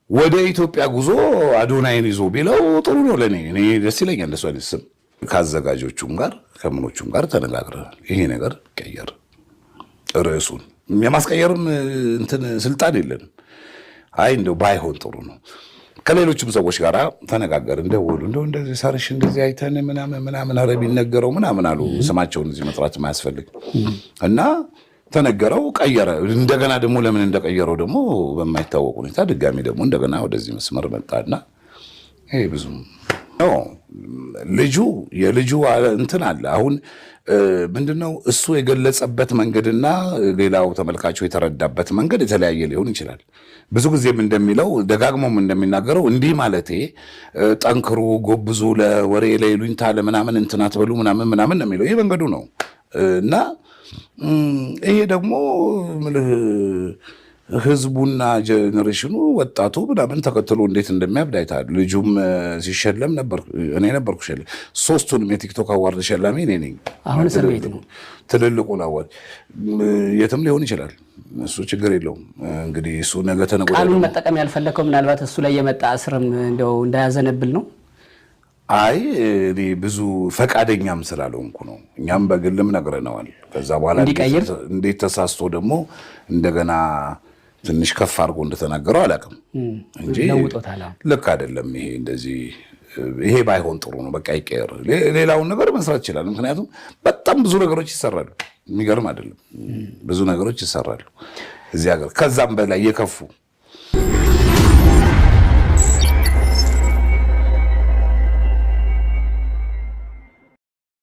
ወደ ኢትዮጵያ ጉዞ አዶናይን ይዞ ቢለው ጥሩ ነው ለኔ እኔ ደስ ይለኛል እንደሱ አይነት ስም ካዘጋጆቹም ጋር ከምኖቹም ጋር ተነጋግረናል ይሄ ነገር ቀየር ርዕሱን የማስቀየርም እንትን ስልጣን የለንም አይ እንደው ባይሆን ጥሩ ነው ከሌሎችም ሰዎች ጋር ተነጋገር እንደውሉ እንደዚህ ሳርሽ እንደዚህ አይተን ምናምን አረብ ይነገረው ምናምን አሉ ስማቸውን እዚህ መጥራት ማያስፈልግ እና ተነገረው ቀየረ እንደገና ደግሞ ለምን እንደቀየረው ደግሞ በማይታወቅ ሁኔታ ድጋሚ ደግሞ እንደገና ወደዚህ መስመር መጣና ይሄ ብዙ ነው የልጁ እንትን አለ አሁን ምንድነው እሱ የገለጸበት መንገድና ሌላው ተመልካቹ የተረዳበት መንገድ የተለያየ ሊሆን ይችላል ብዙ ጊዜም እንደሚለው ደጋግሞም እንደሚናገረው እንዲህ ማለቴ ጠንክሩ ጎብዙ ለወሬ ለይሉኝታ ለምናምን እንትን አትበሉ ምናምን ነው የሚለው ይሄ መንገዱ ነው እና ይሄ ደግሞ ህዝቡና ጀነሬሽኑ ወጣቱ ምናምን ተከትሎ እንዴት እንደሚያብድ አይታል ልጁም ሲሸለም ነበር እኔ ነበርኩ ሸለም ሶስቱንም የቲክቶክ አዋርድ ሸላሚ እኔ ነኝ አሁን ስሜት ነው ትልልቁን አዋርድ የትም ሊሆን ይችላል እሱ ችግር የለውም እንግዲህ እሱ ነገ ተነገ ቃሉን መጠቀም ያልፈለከው ምናልባት እሱ ላይ የመጣ እስርም እንደው እንዳያዘነብል ነው አይ እኔ ብዙ ፈቃደኛም ስላልሆንኩ ነው እኛም በግልም ነግረነዋል ከዛ በኋላ እንዴት ተሳስቶ ደግሞ እንደገና ትንሽ ከፍ አድርጎ እንደተናገረው አላውቅም እንጂ ልክ አይደለም ይሄ እንደዚህ ይሄ ባይሆን ጥሩ ነው በቃ ይቀር ሌላውን ነገር መስራት ይችላል ምክንያቱም በጣም ብዙ ነገሮች ይሰራሉ የሚገርም አይደለም ብዙ ነገሮች ይሰራሉ እዚህ ሀገር ከዛም በላይ የከፉ